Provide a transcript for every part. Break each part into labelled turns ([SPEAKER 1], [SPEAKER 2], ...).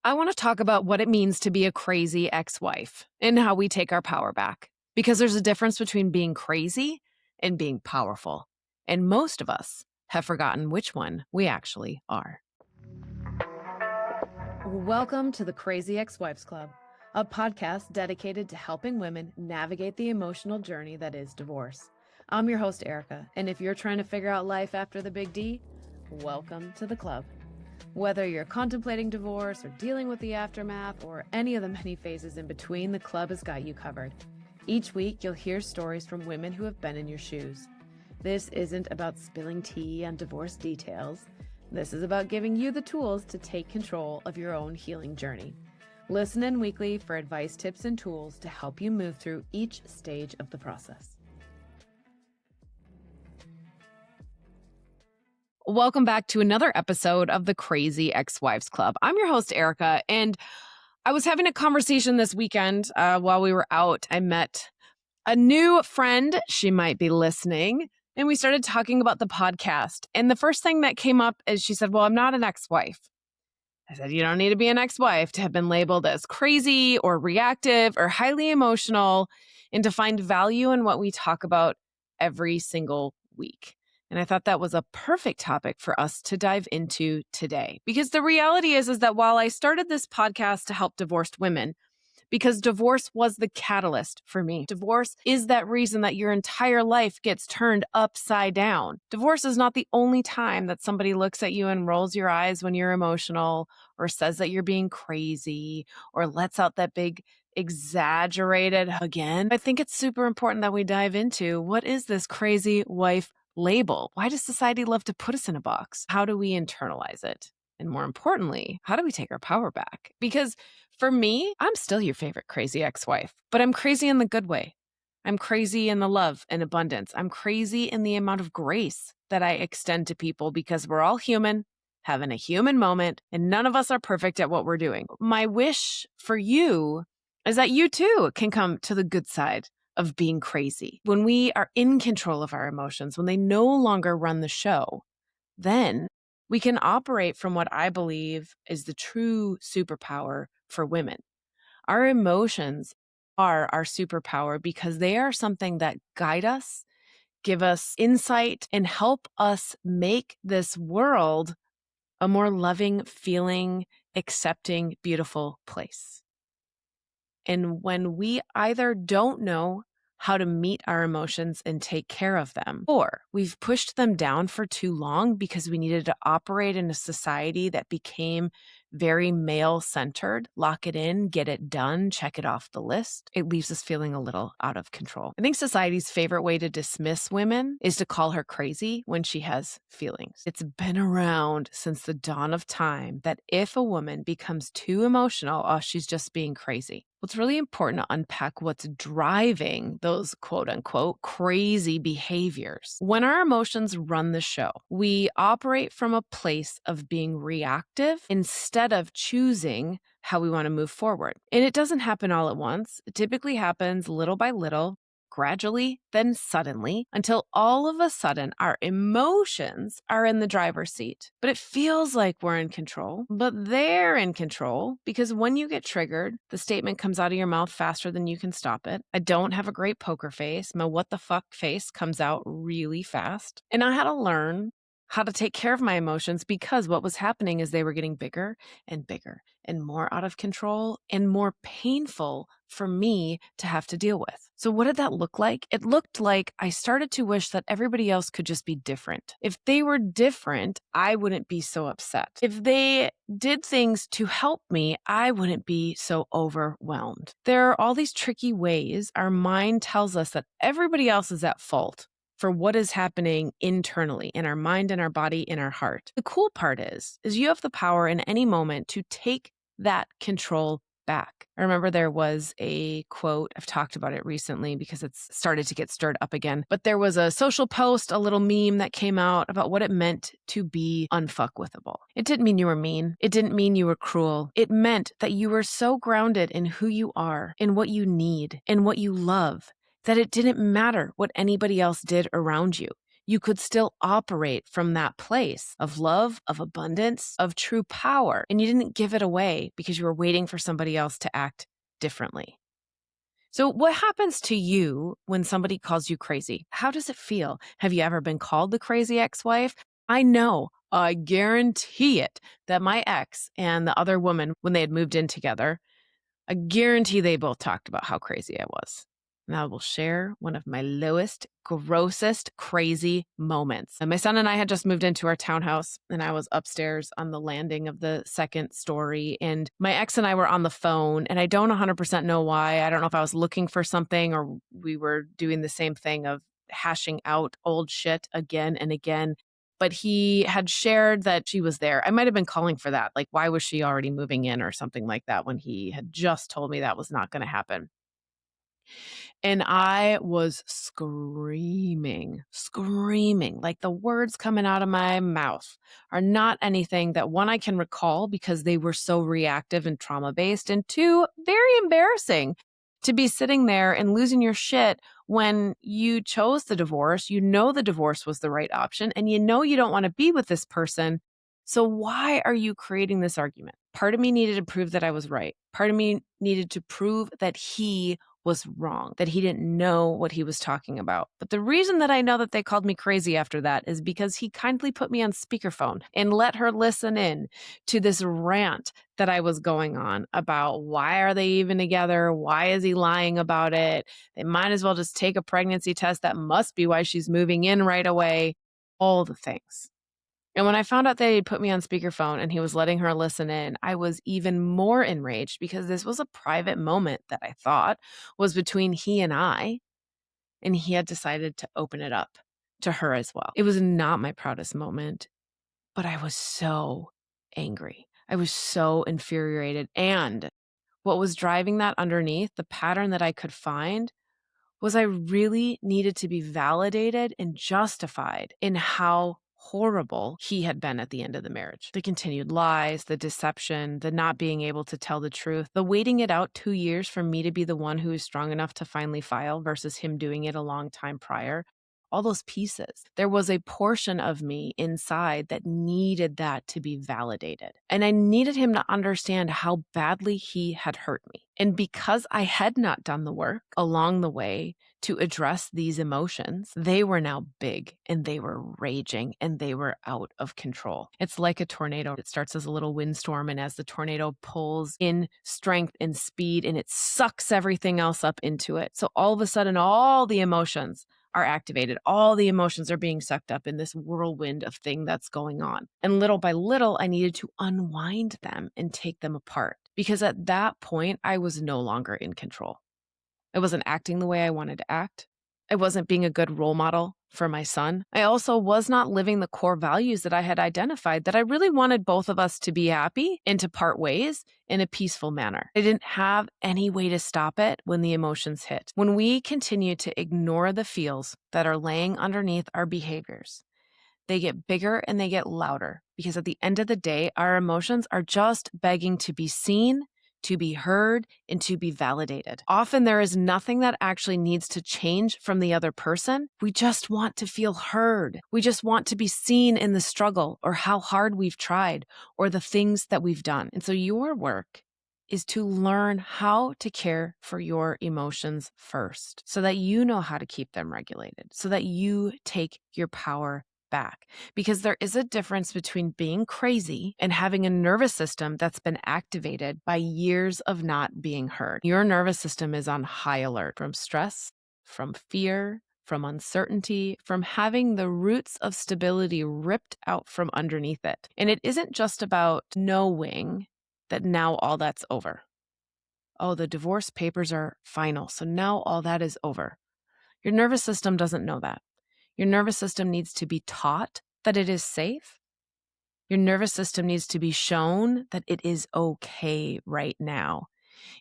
[SPEAKER 1] I want to talk about what it means to be a crazy ex-wife and how we take our power back. Because there's a difference between being crazy and being powerful. And most of us have forgotten which one we actually are. Welcome to the Crazy Ex-Wives Club, a podcast dedicated to helping women navigate the emotional journey that is divorce. I'm your host, Erica, and if you're trying to figure out life after the big D, welcome to the club. Whether you're contemplating divorce or dealing with the aftermath or any of the many phases in between, the club has got you covered. Each week, you'll hear stories from women who have been in your shoes. This isn't about spilling tea on divorce details. This is about giving you the tools to take control of your own healing journey. Listen in weekly for advice, tips, and tools to help you move through each stage of the process. Welcome back to another episode of the Crazy Ex-Wives Club. I'm your host, Erica, and I was having a conversation this weekend while we were out. I met a new friend. She might be listening, and we started talking about the podcast. And the first thing that came up is she said, well, I'm not an ex-wife. I said, you don't need to be an ex-wife to have been labeled as crazy or reactive or highly emotional and to find value in what we talk about every single week. And I thought that was a perfect topic for us to dive into today. Because the reality is that while I started this podcast to help divorced women, because divorce was the catalyst for me. Divorce is that reason that your entire life gets turned upside down. Divorce is not the only time that somebody looks at you and rolls your eyes when you're emotional or says that you're being crazy or lets out that big exaggerated again. I think it's super important that we dive into what is this crazy wife label? Why does society love to put us in a box? How do we internalize it? And more importantly, how do we take our power back? Because for me, I'm still your favorite crazy ex-wife, but I'm crazy in the good way. I'm crazy in the love and abundance. I'm crazy in the amount of grace that I extend to people because we're all human, having a human moment, and none of us are perfect at what we're doing. My wish for you is that you too can come to the good side of being crazy. When we are in control of our emotions, when they no longer run the show, then we can operate from what I believe is the true superpower for women. Our emotions are our superpower because they are something that guide us, give us insight, and help us make this world a more loving, feeling, accepting, beautiful place. And when we either don't know how to meet our emotions and take care of them, or we've pushed them down for too long because we needed to operate in a society that became very male-centered, lock it in, get it done, check it off the list, it leaves us feeling a little out of control. I think society's favorite way to dismiss women is to call her crazy when she has feelings. It's been around since the dawn of time that if a woman becomes too emotional, oh, she's just being crazy. Well, it's really important to unpack what's driving those quote unquote crazy behaviors. When our emotions run the show, we operate from a place of being reactive instead of choosing how we want to move forward. And it doesn't happen all at once. It typically happens little by little, gradually, then suddenly, until all of a sudden our emotions are in the driver's seat. But it feels like we're in control, but they're in control because when you get triggered, the statement comes out of your mouth faster than you can stop it. I don't have a great poker face. My what the fuck face comes out really fast. And I had to learn how to take care of my emotions because what was happening is they were getting bigger and bigger and more out of control and more painful for me to have to deal with. So what did that look like? It looked like I started to wish that everybody else could just be different. If they were different, I wouldn't be so upset. If they did things to help me, I wouldn't be so overwhelmed. There are all these tricky ways our mind tells us that everybody else is at fault for what is happening internally in our mind and our body, in our heart. The cool part is you have the power in any moment to take that control back. I remember there was a quote, I've talked about it recently because it's started to get stirred up again, but there was a social post, a little meme that came out about what it meant to be unfuckwithable. It didn't mean you were mean. It didn't mean you were cruel. It meant that you were so grounded in who you are, in what you need, in what you love, that it didn't matter what anybody else did around you. you could still operate from that place of love, of abundance, of true power. And you didn't give it away because you were waiting for somebody else to act differently. So what happens to you when somebody calls you crazy? How does it feel? Have you ever been called the crazy ex-wife? I know, I guarantee it, that my ex and the other woman, when they had moved in together, I guarantee they both talked about how crazy I was. And I will share one of my lowest, grossest, crazy moments. And my son and I had just moved into our townhouse, and I was upstairs on the landing of the second story. And my ex and I were on the phone, and I don't 100% know why. I don't know if I was looking for something or we were doing the same thing of hashing out old shit again and again. But he had shared that she was there. I might have been calling for that. Like, why was she already moving in or something like that when he had just told me that was not going to happen? And I was screaming, like the words coming out of my mouth are not anything that, one, I can recall because they were so reactive and trauma based, and two, very embarrassing to be sitting there and losing your shit when you chose the divorce. You know the divorce was the right option, and you know you don't want to be with this person. So why are you creating this argument? Part of me needed to prove that I was right. Part of me needed to prove that he was wrong, that he didn't know what he was talking about. But the reason that I know that they called me crazy after that is because he kindly put me on speakerphone and let her listen in to this rant that I was going on about why are they even together? Why is he lying about it? They might as well just take a pregnancy test. That must be why she's moving in right away. All the things. And when I found out that he'd put me on speakerphone and he was letting her listen in, I was even more enraged because this was a private moment that I thought was between he and he had decided to open it up to her as well. It was not my proudest moment, but I was so angry. I was so infuriated. And what was driving that underneath, the pattern that I could find, was I really needed to be validated and justified in how horrible he had been at the end of the marriage. The continued lies, the deception, the not being able to tell the truth, the waiting it out 2 years for me to be the one who is strong enough to finally file versus him doing it a long time prior. All those pieces. There was a portion of me inside that needed that to be validated. And I needed him to understand how badly he had hurt me. And because I had not done the work along the way to address these emotions, they were now big and they were raging and they were out of control. It's like a tornado. It starts as a little windstorm, and as the tornado pulls in strength and speed, and it sucks everything else up into it. So all of a sudden, all the emotions are activated. All the emotions are being sucked up in this whirlwind of thing that's going on. And little by little, I needed to unwind them and take them apart, because at that point, I was no longer in control. I wasn't acting the way I wanted to act. I wasn't being a good role model for my son. I also was not living the core values that I had identified, that I really wanted both of us to be happy and to part ways in a peaceful manner. I didn't have any way to stop it when the emotions hit. When we continue to ignore the feels that are laying underneath our behaviors, they get bigger and they get louder, because at the end of the day, our emotions are just begging to be seen, to be heard, and to be validated. Often there is nothing that actually needs to change from the other person. We just want to feel heard. We just want to be seen in the struggle, or how hard we've tried, or the things that we've done. And so your work is to learn how to care for your emotions first, so that you know how to keep them regulated, so that you take your power back. Because there is a difference between being crazy and having a nervous system that's been activated by years of not being heard. Your nervous system is on high alert from stress, from fear, from uncertainty, from having the roots of stability ripped out from underneath it. And it isn't just about knowing that now all that's over. Oh, the divorce papers are final, so now all that is over. Your nervous system doesn't know that. Your nervous system needs to be taught that it is safe. Your nervous system needs to be shown that it is okay right now.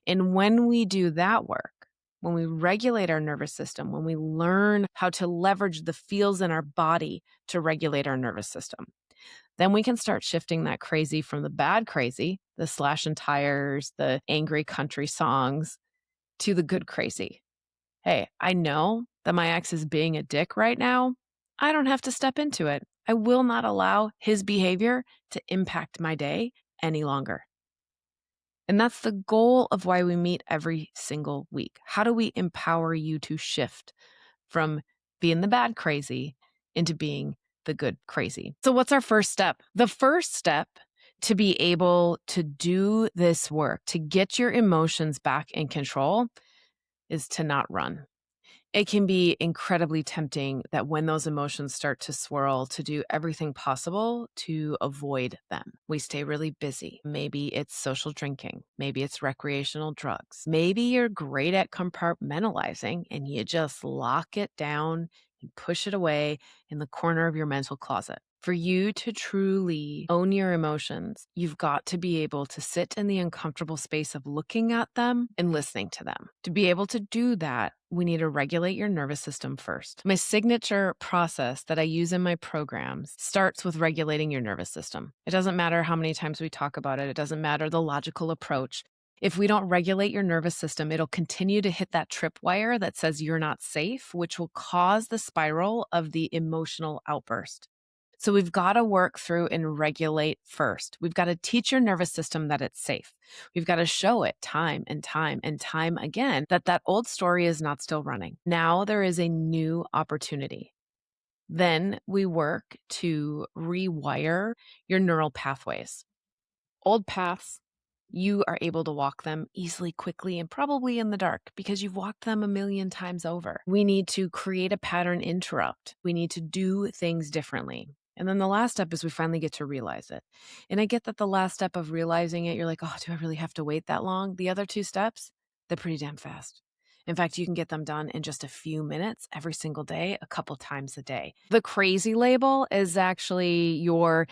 [SPEAKER 1] And when we do that work, when we regulate our nervous system, when we learn how to leverage the feels in our body to regulate our nervous system, then we can start shifting that crazy from the bad crazy, the slash and tires, the angry country songs, to the good crazy. Hey, I know that my ex is being a dick right now, I don't have to step into it. I will not allow his behavior to impact my day any longer. And that's the goal of why we meet every single week. How do we empower you to shift from being the bad crazy into being the good crazy? So what's our first step? The first step to be able to do this work, to get your emotions back in control, is to not run. It can be incredibly tempting that when those emotions start to swirl, to do everything possible to avoid them. We stay really busy. Maybe it's social drinking. Maybe it's recreational drugs. Maybe you're great at compartmentalizing and you just lock it down and push it away in the corner of your mental closet. For you to truly own your emotions, you've got to be able to sit in the uncomfortable space of looking at them and listening to them. To be able to do that, we need to regulate your nervous system first. My signature process that I use in my programs starts with regulating your nervous system. It doesn't matter how many times we talk about it. It doesn't matter the logical approach. If we don't regulate your nervous system, it'll continue to hit that tripwire that says you're not safe, which will cause the spiral of the emotional outburst. So we've got to work through and regulate first. We've got to teach your nervous system that it's safe. We've got to show it time and time and time again that that old story is not still running. Now there is a new opportunity. Then we work to rewire your neural pathways. Old paths, you are able to walk them easily, quickly, and probably in the dark because you've walked them a million times over. We need to create a pattern interrupt. We need to do things differently. And then the last step is we finally get to realize it. And I get that the last step of realizing it, you're like, oh, do I really have to wait that long? The other two steps, they're pretty damn fast. In fact, you can get them done in just a few minutes every single day, a couple times a day. The crazy label is actually your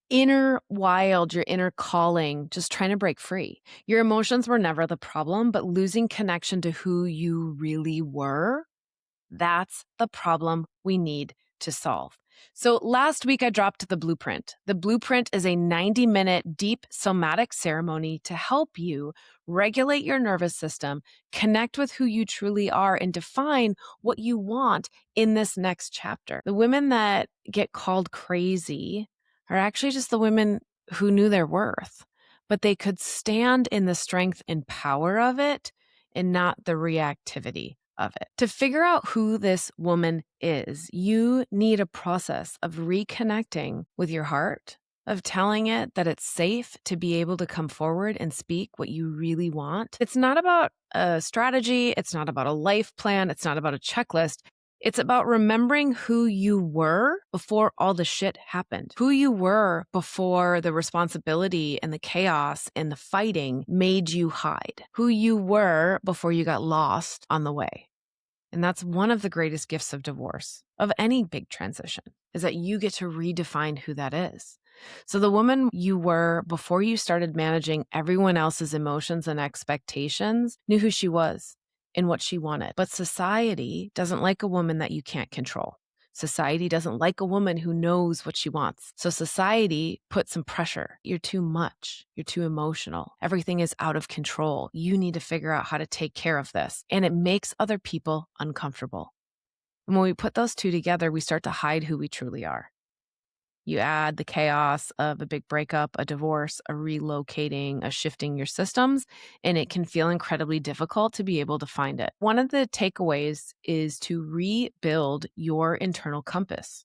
[SPEAKER 1] inner wild, your inner calling, just trying to break free. Your emotions were never the problem, but losing connection to who you really were, that's the problem we need to solve. So last week I dropped the blueprint. The blueprint is a 90-minute deep somatic ceremony to help you regulate your nervous system, connect with who you truly are, and define what you want in this next chapter. The women that get called crazy are actually just the women who knew their worth, but they could stand in the strength and power of it and not the reactivity of it. To figure out who this woman is, you need a process of reconnecting with your heart, of telling it that it's safe to be able to come forward and speak what you really want. It's not about a strategy. It's not about a life plan. It's not about a checklist. It's about remembering who you were before all the shit happened, who you were before the responsibility and the chaos and the fighting made you hide, who you were before you got lost on the way. And that's one of the greatest gifts of divorce, of any big transition, is that you get to redefine who that is. So the woman you were before you started managing everyone else's emotions and expectations knew who she was and what she wanted. But society doesn't like a woman that you can't control. Society doesn't like a woman who knows what she wants. So society puts some pressure. You're too much. You're too emotional. Everything is out of control. You need to figure out how to take care of this. And it makes other people uncomfortable. And when we put those two together, we start to hide who we truly are. You add the chaos of a big breakup, a divorce, a relocating, a shifting your systems, and it can feel incredibly difficult to be able to find it. One of the takeaways is to rebuild your internal compass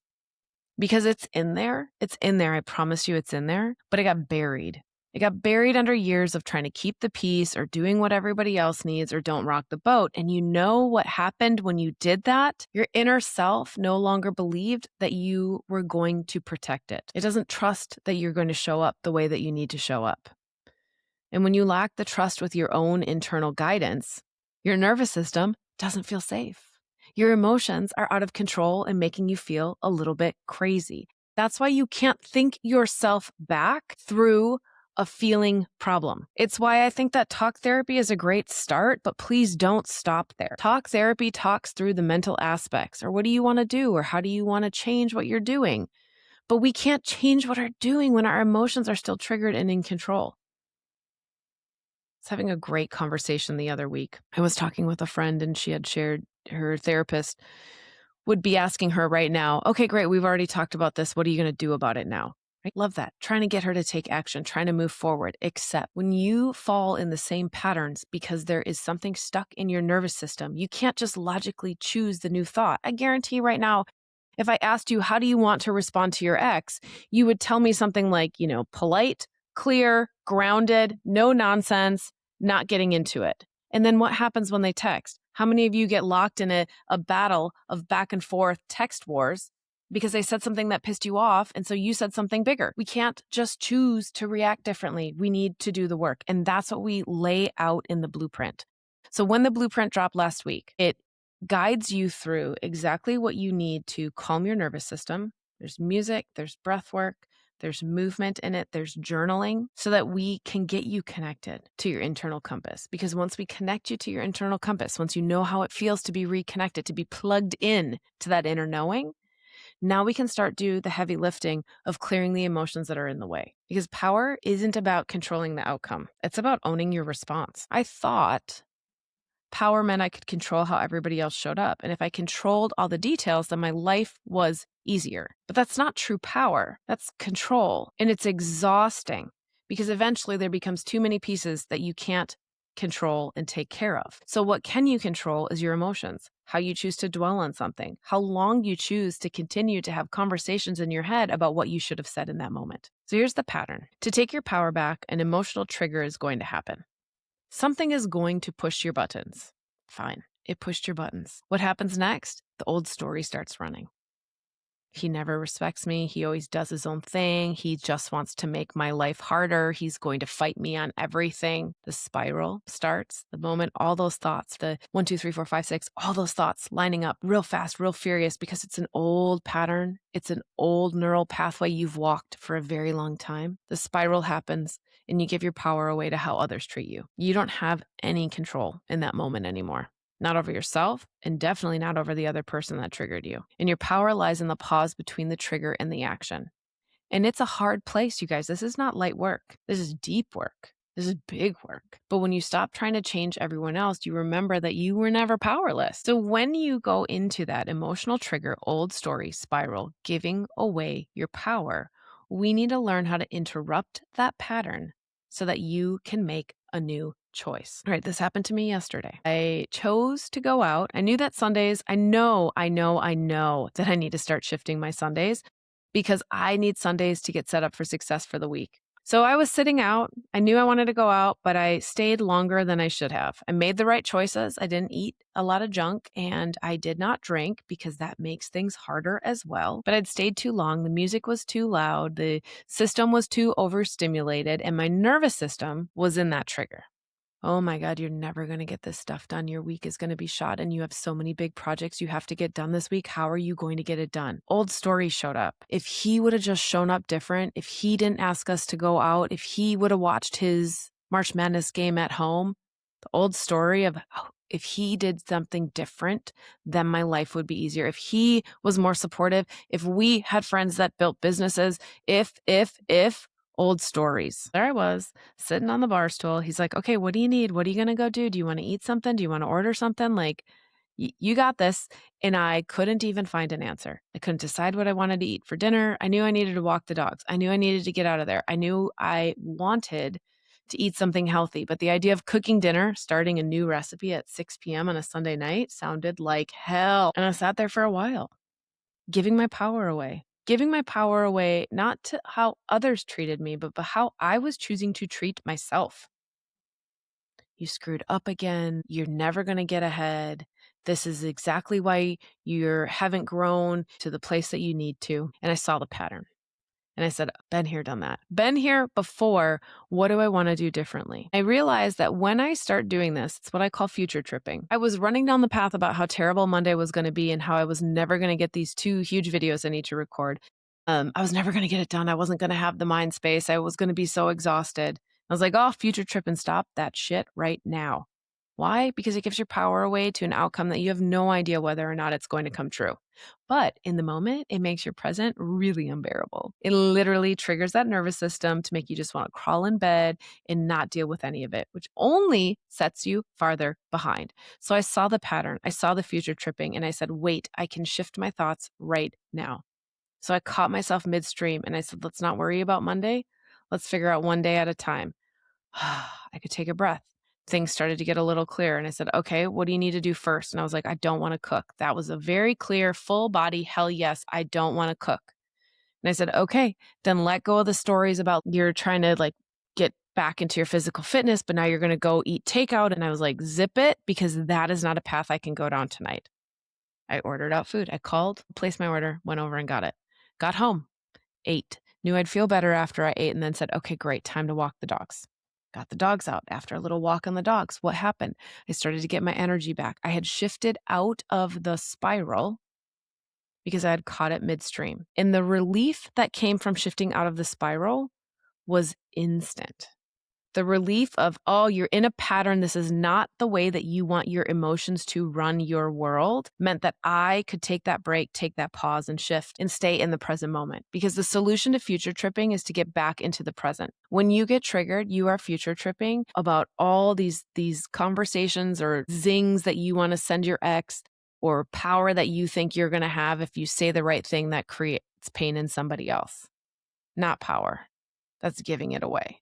[SPEAKER 1] because it's in there. It's in there. I promise you it's in there, but it got buried. It got buried under years of trying to keep the peace or doing what everybody else needs or don't rock the boat. And you know what happened when you did that? Your inner self no longer believed that you were going to protect it. It doesn't trust that you're going to show up the way that you need to show up. And when you lack the trust with your own internal guidance, your nervous system doesn't feel safe. Your emotions are out of control and making you feel a little bit crazy. That's why you can't think yourself back through a feeling problem. It's why I think that talk therapy is a great start, but please don't stop there. Talk therapy talks through the mental aspects, or what do you want to do, or how do you want to change what you're doing? But we can't change what we're doing when our emotions are still triggered and in control. I was having a great conversation the other week. I was talking with a friend and she had shared her therapist would be asking her right now, okay, great, we've already talked about this. What are you going to do about it now? Right? Love that. Trying to get her to take action, trying to move forward. Except when you fall in the same patterns because there is something stuck in your nervous system, you can't just logically choose the new thought. I guarantee right now, if I asked you, how do you want to respond to your ex? You would tell me something like, polite, clear, grounded, no nonsense, not getting into it. And then what happens when they text? How many of you get locked in a battle of back and forth text wars because they said something that pissed you off, and so you said something bigger? We can't just choose to react differently. We need to do the work. And that's what we lay out in the blueprint. So when the blueprint dropped last week, it guides you through exactly what you need to calm your nervous system. There's music, there's breath work, there's movement in it, there's journaling, so that we can get you connected to your internal compass. Because once we connect you to your internal compass, once you know how it feels to be reconnected, to be plugged in to that inner knowing, now we can start do the heavy lifting of clearing the emotions that are in the way. Because power isn't about controlling the outcome. It's about owning your response. I thought power meant I could control how everybody else showed up. And if I controlled all the details, then my life was easier. But that's not true power. That's control. And it's exhausting because eventually there becomes too many pieces that you can't control and take care of. So what can you control is your emotions, how you choose to dwell on something, how long you choose to continue to have conversations in your head about what you should have said in that moment. So here's the pattern. To take your power back, an emotional trigger is going to happen. Something is going to push your buttons. Fine, it pushed your buttons. What happens next? The old story starts running. He never respects me. He always does his own thing. He just wants to make my life harder. He's going to fight me on everything. The spiral starts the moment all those thoughts, the 1, 2, 3, 4, 5, 6, all those thoughts lining up real fast, real furious, because it's an old pattern. It's an old neural pathway you've walked for a very long time. The spiral happens and you give your power away to how others treat you. You don't have any control in that moment anymore. Not over yourself, and definitely not over the other person that triggered you. And your power lies in the pause between the trigger and the action. And it's a hard place, you guys. This is not light work. This is deep work. This is big work. But when you stop trying to change everyone else, you remember that you were never powerless. So when you go into that emotional trigger, old story spiral, giving away your power, we need to learn how to interrupt that pattern so that you can make a new choice. All right, this happened to me yesterday. I chose to go out. I knew that Sundays, I know that I need to start shifting my Sundays because I need Sundays to get set up for success for the week. So I was sitting out. I knew I wanted to go out, but I stayed longer than I should have. I made the right choices. I didn't eat a lot of junk and I did not drink because that makes things harder as well. But I'd stayed too long. The music was too loud. The system was too overstimulated and my nervous system was in that trigger. Oh my God, you're never going to get this stuff done. Your week is going to be shot and you have so many big projects you have to get done this week. How are you going to get it done? Old story showed up. If he would have just shown up different, if he didn't ask us to go out, if he would have watched his March Madness game at home, the old story of if he did something different, then my life would be easier. If he was more supportive, if we had friends that built businesses, if, old stories. There I was sitting on the bar stool. He's like, okay, what do you need? What are you going to go do? Do you want to eat something? Do you want to order something? Like, you got this. And I couldn't even find an answer. I couldn't decide what I wanted to eat for dinner. I knew I needed to walk the dogs. I knew I needed to get out of there. I knew I wanted to eat something healthy, but the idea of cooking dinner, starting a new recipe at 6 p.m. on a Sunday night sounded like hell. And I sat there for a while, giving my power away. Giving my power away, not to how others treated me, but how I was choosing to treat myself. You screwed up again. You're never going to get ahead. This is exactly why you haven't grown to the place that you need to. And I saw the pattern. And I said, been here, done that. Been here before. What do I want to do differently? I realized that when I start doing this, it's what I call future tripping. I was running down the path about how terrible Monday was going to be and how I was never going to get these 2 huge videos I need to record. I was never going to get it done. I wasn't going to have the mind space. I was going to be so exhausted. I was like, oh, future trip and stop that shit right now. Why? Because it gives your power away to an outcome that you have no idea whether or not it's going to come true. But in the moment, it makes your present really unbearable. It literally triggers that nervous system to make you just want to crawl in bed and not deal with any of it, which only sets you farther behind. So I saw the pattern, I saw the future tripping, and I said, wait, I can shift my thoughts right now. So I caught myself midstream and I said, let's not worry about Monday. Let's figure out one day at a time. I could take a breath. Things started to get a little clearer. And I said, okay, what do you need to do first? And I was like, I don't want to cook. That was a very clear, full body, hell yes, I don't want to cook. And I said, okay, then let go of the stories about you're trying to like get back into your physical fitness, but now you're going to go eat takeout. And I was like, zip it, because that is not a path I can go down tonight. I ordered out food. I called, placed my order, went over and got it. Got home, ate, knew I'd feel better after I ate, and then said, okay, great, time to walk the dogs. Got the dogs out. After a little walk on the dogs, what happened? I started to get my energy back. I had shifted out of the spiral because I had caught it midstream. And the relief that came from shifting out of the spiral was instant. The relief of, oh, you're in a pattern. This is not the way that you want your emotions to run your world, meant that I could take that break, take that pause and shift and stay in the present moment. Because the solution to future tripping is to get back into the present. When you get triggered, you are future tripping about all these conversations or zings that you want to send your ex, or power that you think you're going to have if you say the right thing that creates pain in somebody else. Not power. That's giving it away.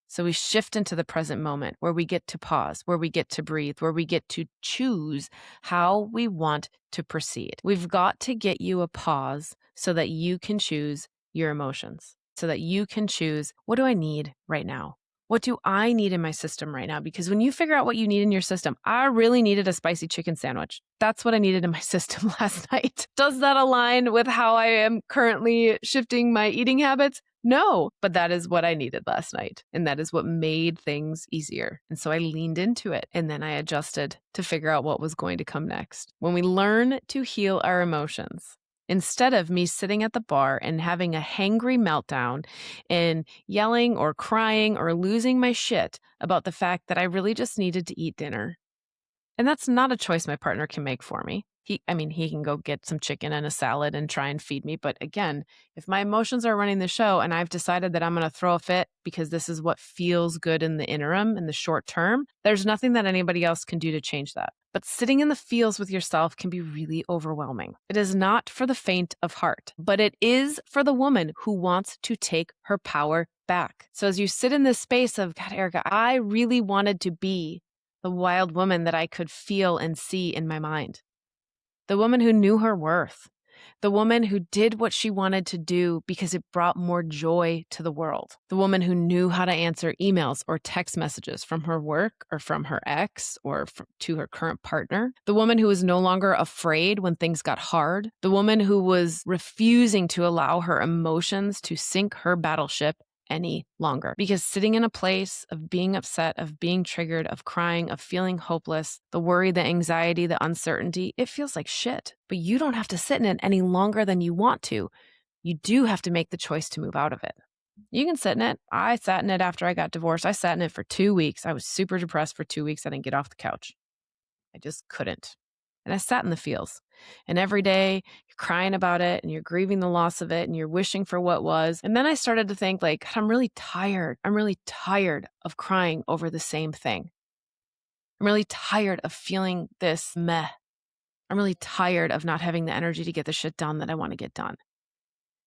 [SPEAKER 1] So we shift into the present moment where we get to pause, where we get to breathe, where we get to choose how we want to proceed. We've got to get you a pause so that you can choose your emotions, so that you can choose, what do I need right now? What do I need in my system right now? Because when you figure out what you need in your system, I really needed a spicy chicken sandwich. That's what I needed in my system last night. Does that align with how I am currently shifting my eating habits? No, but that is what I needed last night. And that is what made things easier. And so I leaned into it and then I adjusted to figure out what was going to come next. When we learn to heal our emotions, instead of me sitting at the bar and having a hangry meltdown and yelling or crying or losing my shit about the fact that I really just needed to eat dinner. And that's not a choice my partner can make for me. He can go get some chicken and a salad and try and feed me. But again, if my emotions are running the show and I've decided that I'm going to throw a fit because this is what feels good in the interim, in the short term, there's nothing that anybody else can do to change that. But sitting in the feels with yourself can be really overwhelming. It is not for the faint of heart, but it is for the woman who wants to take her power back. So as you sit in this space of, God, Erica, I really wanted to be the wild woman that I could feel and see in my mind. The woman who knew her worth. The woman who did what she wanted to do because it brought more joy to the world. The woman who knew how to answer emails or text messages from her work or from her ex or to her current partner. The woman who was no longer afraid when things got hard. The woman who was refusing to allow her emotions to sink her battleship any longer. Because sitting in a place of being upset, of being triggered, of crying, of feeling hopeless, the worry, the anxiety, the uncertainty, it feels like shit. But you don't have to sit in it any longer than you want to. You do have to make the choice to move out of it. You can sit in it. I sat in it after I got divorced. I sat in it for 2 weeks. I was super depressed for 2 weeks. I didn't get off the couch. I just couldn't. And I sat in the feels. And every day you're crying about it and you're grieving the loss of it and you're wishing for what was. And then I started to think like, God, I'm really tired. I'm really tired of crying over the same thing. I'm really tired of feeling this meh. I'm really tired of not having the energy to get the shit done that I want to get done.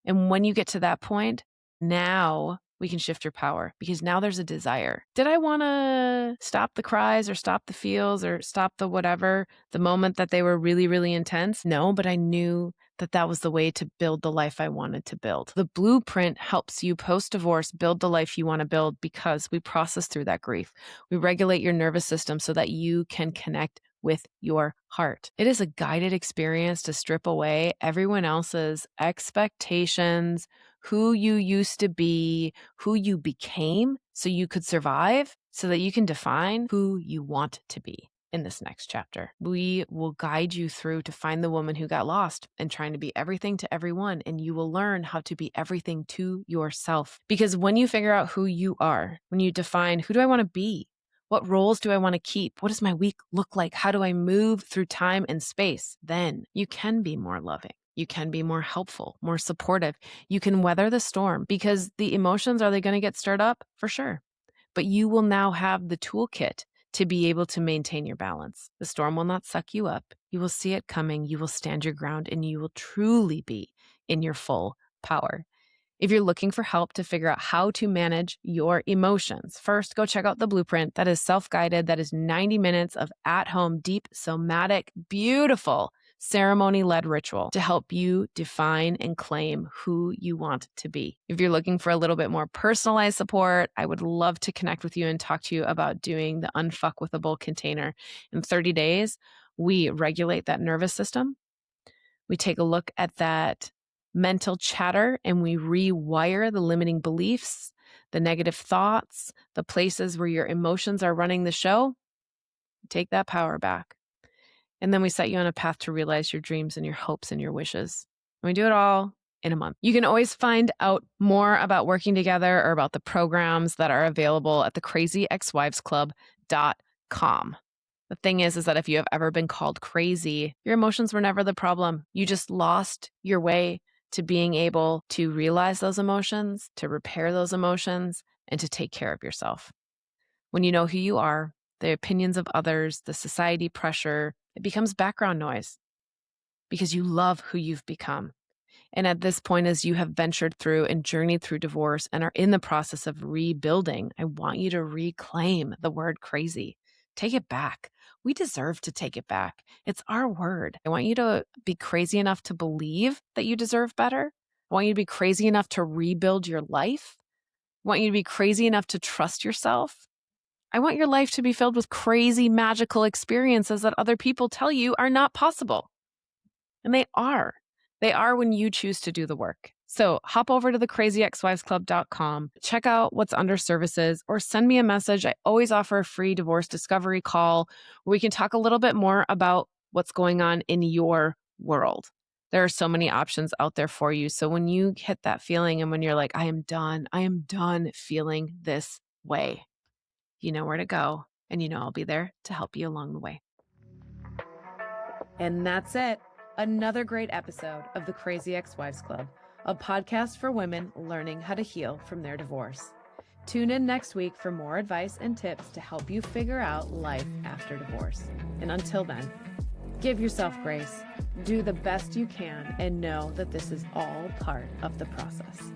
[SPEAKER 1] And when you get to that point, now we can shift your power because now there's a desire. Did I want to stop the cries or stop the feels or stop the whatever, the moment that they were really, really intense? No, but I knew that that was the way to build the life I wanted to build. The blueprint helps you post-divorce build the life you want to build because we process through that grief. We regulate your nervous system so that you can connect with your heart. It is a guided experience to strip away everyone else's expectations, who you used to be, who you became, so you could survive, so that you can define who you want to be in this next chapter. We will guide you through to find the woman who got lost and trying to be everything to everyone, and you will learn how to be everything to yourself. Because when you figure out who you are, when you define, who do I want to be? What roles do I want to keep? What does my week look like? How do I move through time and space? Then you can be more loving. You can be more helpful, more supportive. You can weather the storm because the emotions, are they going to get stirred up? For sure. But you will now have the toolkit to be able to maintain your balance. The storm will not suck you up. You will see it coming. You will stand your ground and you will truly be in your full power. If you're looking for help to figure out how to manage your emotions, first go check out the blueprint that is self-guided, that is 90 minutes of at-home, deep, somatic, beautiful ceremony-led ritual to help you define and claim who you want to be. If you're looking for a little bit more personalized support, I would love to connect with you and talk to you about doing the Unfuckwithable container. In 30 days, we regulate that nervous system. We take a look at that mental chatter and we rewire the limiting beliefs, the negative thoughts, the places where your emotions are running the show. Take that power back. And then we set you on a path to realize your dreams and your hopes and your wishes. And we do it all in a month. You can always find out more about working together or about the programs that are available at thecrazyexwivesclub.com. The thing is that if you have ever been called crazy, your emotions were never the problem. You just lost your way to being able to realize those emotions, to repair those emotions, and to take care of yourself. When you know who you are, the opinions of others, the society pressure, it becomes background noise because you love who you've become. And at this point, as you have ventured through and journeyed through divorce and are in the process of rebuilding, I want you to reclaim the word crazy. Take it back. We deserve to take it back. It's our word. I want you to be crazy enough to believe that you deserve better. I want you to be crazy enough to rebuild your life. I want you to be crazy enough to trust yourself. I want your life to be filled with crazy, magical experiences that other people tell you are not possible. And they are. They are when you choose to do the work. So hop over to thecrazyexwivesclub.com, check out what's under services, or send me a message. I always offer a free divorce discovery call where we can talk a little bit more about what's going on in your world. There are so many options out there for you. So when you hit that feeling and when you're like, I am done feeling this way, you know where to go, and you know I'll be there to help you along the way. And that's it. Another great episode of the Crazy Ex-Wives Club, a podcast for women learning how to heal from their divorce. Tune in next week for more advice and tips to help you figure out life after divorce. And until then, give yourself grace, do the best you can, and know that this is all part of the process.